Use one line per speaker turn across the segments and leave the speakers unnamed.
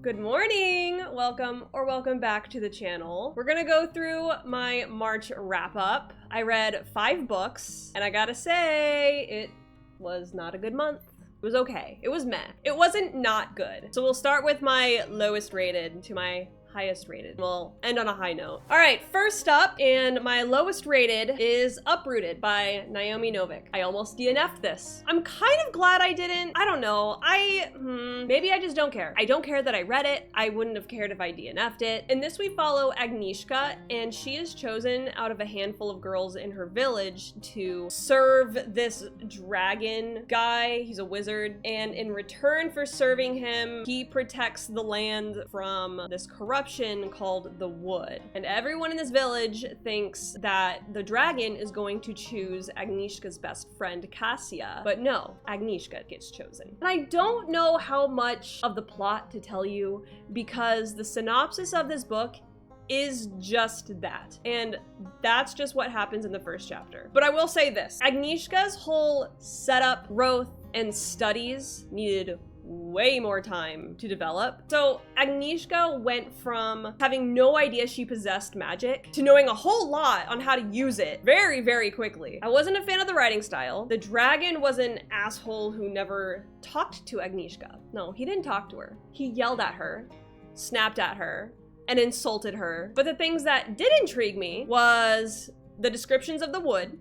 Good morning! Welcome back to the channel. We're gonna go through my March wrap-up. I read 5 books, and I gotta say, it was not a good month. It was okay. It was meh. It wasn't not good. So we'll start with my lowest rated to my highest rated. We'll end on a high note. All right, first up, and my lowest rated is Uprooted by Naomi Novik. I almost DNF'd this. I'm kind of glad I didn't. I don't know. Maybe I just don't care. I don't care that I read it. I wouldn't have cared if I DNF'd it. In this, we follow Agnieszka, and she is chosen out of a handful of girls in her village to serve this dragon guy. He's a wizard, and in return for serving him, he protects the land from this corruption called the Wood. And everyone in this village thinks that the dragon is going to choose Agnieszka's best friend, Kasia. But no, Agnieszka gets chosen. And I don't know how much of the plot to tell you because the synopsis of this book is just that. And that's just what happens in the first chapter. But I will say this, Agnieszka's whole setup, growth, and studies needed way more time to develop. So Agnieszka went from having no idea she possessed magic to knowing a whole lot on how to use it very, very quickly. I wasn't a fan of the writing style. The dragon was an asshole who never talked to Agnieszka. No, he didn't talk to her. He yelled at her, snapped at her, and insulted her. But the things that did intrigue me was the descriptions of the wood.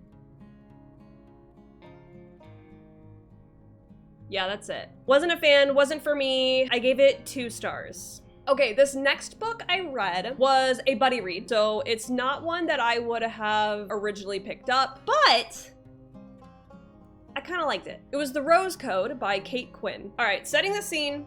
Yeah, that's it. Wasn't a fan, wasn't for me. I gave it 2 stars. Okay, this next book I read was a buddy read, so it's not one that I would have originally picked up, but I kind of liked it. It was The Rose Code by Kate Quinn. All right, setting the scene,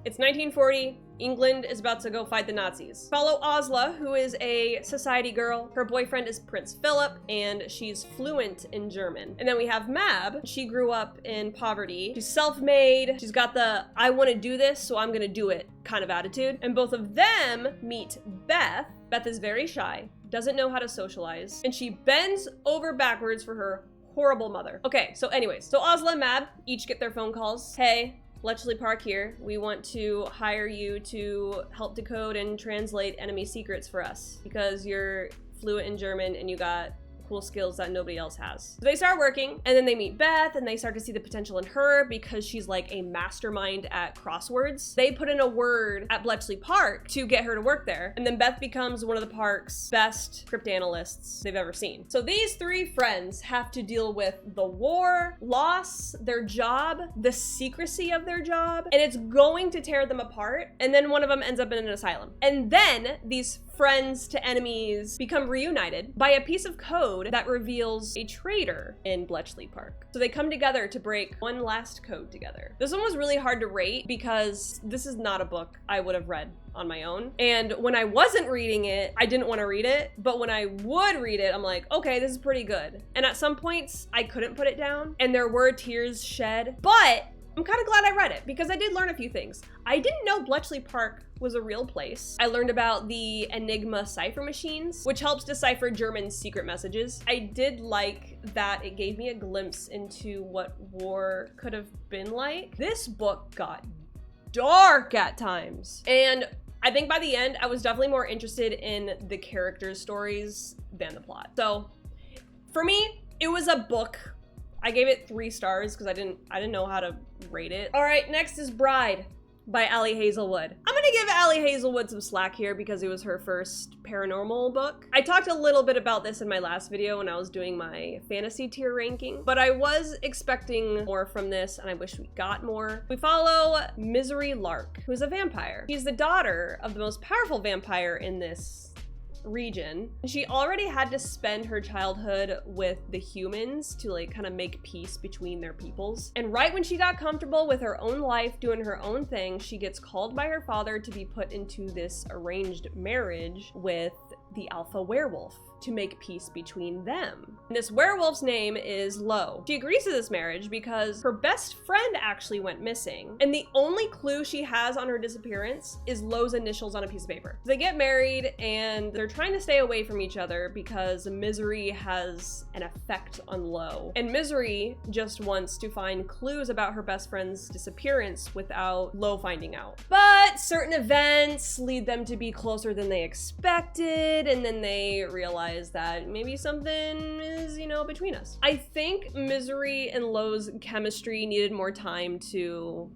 it's 1940. England is about to go fight the Nazis. Follow Osla, who is a society girl. Her boyfriend is Prince Philip, and she's fluent in German. And then we have Mab. She grew up in poverty. She's self-made. She's got the, I want to do this, so I'm gonna do it kind of attitude. And both of them meet Beth. Beth is very shy, doesn't know how to socialize, and she bends over backwards for her horrible mother. Okay, so anyways, so Osla and Mab each get their phone calls. Hey, Bletchley Park here. We want to hire you to help decode and translate enemy secrets for us because you're fluent in German and you got cool skills that nobody else has. So they start working, and then they meet Beth, and they start to see the potential in her because she's like a mastermind at crosswords. They put in a word at Bletchley Park to get her to work there, and then Beth becomes one of the park's best cryptanalysts they've ever seen. So these 3 friends have to deal with the war, loss, their job, the secrecy of their job, and it's going to tear them apart, and then one of them ends up in an asylum. And then these friends to enemies become reunited by a piece of code that reveals a traitor in Bletchley Park. So they come together to break one last code together. This one was really hard to rate because this is not a book I would have read on my own. And when I wasn't reading it, I didn't want to read it. But when I would read it, I'm like, okay, this is pretty good. And at some points, I couldn't put it down and there were tears shed. But I'm kind of glad I read it because I did learn a few things. I didn't know Bletchley Park was a real place. I learned about the Enigma cipher machines, which helps decipher German secret messages. I did like that it gave me a glimpse into what war could have been like. This book got dark at times. And I think by the end, I was definitely more interested in the characters' stories than the plot. So for me, it was a book. I gave it 3 stars because I didn't know how to rate it. All right, next is Bride by Ali Hazelwood. I'm gonna give Ali Hazelwood some slack here because it was her first paranormal book. I talked a little bit about this in my last video when I was doing my fantasy tier ranking, but I was expecting more from this and I wish we got more. We follow Misery Lark, who's a vampire. She's the daughter of the most powerful vampire in this region. She already had to spend her childhood with the humans to like kind of make peace between their peoples. And right when she got comfortable with her own life, doing her own thing, she gets called by her father to be put into this arranged marriage with the alpha werewolf to make peace between them. And this werewolf's name is Lo. She agrees to this marriage because her best friend actually went missing, and the only clue she has on her disappearance is Lo's initials on a piece of paper. They get married and they're trying to stay away from each other because Misery has an effect on Lo. And Misery just wants to find clues about her best friend's disappearance without Lo finding out. But certain events lead them to be closer than they expected, and then they realize that maybe something is, between us. I think Misery and Lo's chemistry needed more time to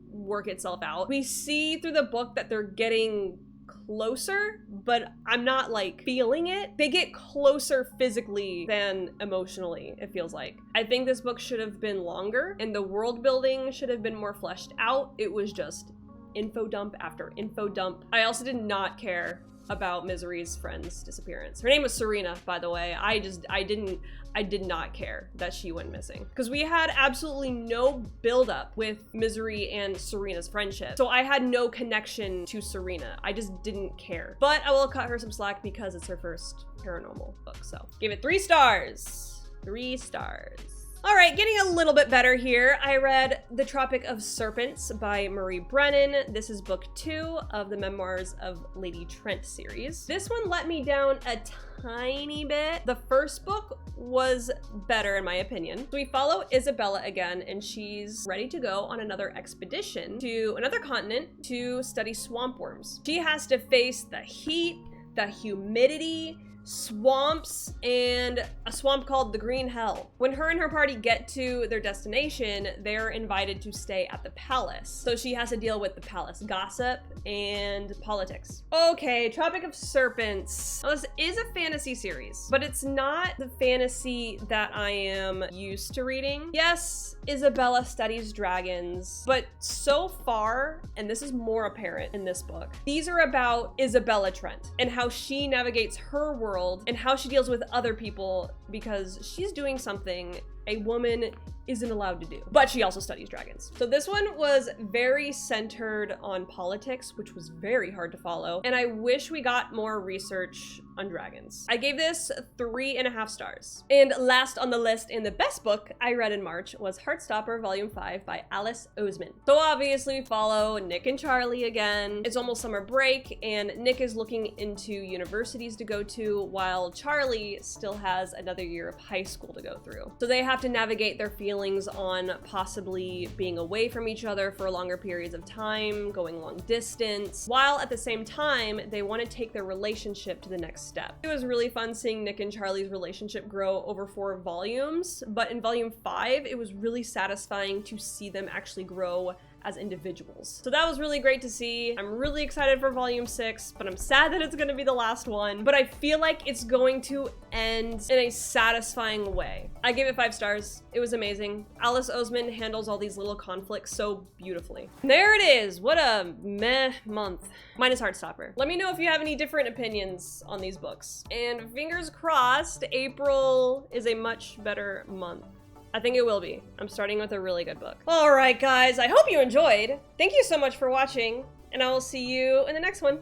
work itself out. We see through the book that they're getting closer, but I'm not feeling it. They get closer physically than emotionally, it feels like. I think this book should have been longer and the world building should have been more fleshed out. It was just info dump after info dump. I also did not care about Misery's friend's disappearance. Her name was Serena, by the way. I did not care that she went missing because we had absolutely no buildup with Misery and Serena's friendship. So I had no connection to Serena. I just didn't care. But I will cut her some slack because it's her first paranormal book. So give it 3 stars. 3 stars. All right, getting a little bit better here. I read The Tropic of Serpents by Marie Brennan. This is book 2 of the Memoirs of Lady Trent series. This one let me down a tiny bit. The first book was better in my opinion. So we follow Isabella again, and she's ready to go on another expedition to another continent to study swamp worms. She has to face the heat, the humidity, swamps, and a swamp called the Green Hell. When her and her party get to their destination, they're invited to stay at the palace. So she has to deal with the palace gossip and politics. Okay, Tropic of Serpents. Now, this is a fantasy series, but it's not the fantasy that I am used to reading. Yes, Isabella studies dragons, but so far, and this is more apparent in this book, these are about Isabella Trent and how she navigates her world and how she deals with other people because she's doing something a woman isn't allowed to do. But she also studies dragons. So this one was very centered on politics, which was very hard to follow. And I wish we got more research on dragons. I gave this 3.5 stars. And last on the list in the best book I read in March was Heartstopper Volume 5 by Alice Oseman. So obviously we follow Nick and Charlie again. It's almost summer break and Nick is looking into universities to go to while Charlie still has another year of high school to go through. So they have to navigate their feelings on possibly being away from each other for longer periods of time, going long distance, while at the same time, they want to take their relationship to the next step. It was really fun seeing Nick and Charlie's relationship grow over 4 volumes, but in volume 5, it was really satisfying to see them actually grow as individuals. So that was really great to see. I'm really excited for volume 6, but I'm sad that it's gonna be the last one, but I feel like it's going to end in a satisfying way. I gave it 5 stars. It was amazing. Alice Oseman handles all these little conflicts so beautifully. And there it is. What a meh month. Mine is Heartstopper. Let me know if you have any different opinions on these books. And fingers crossed, April is a much better month. I think it will be. I'm starting with a really good book. All right, guys, I hope you enjoyed. Thank you so much for watching, and I will see you in the next one.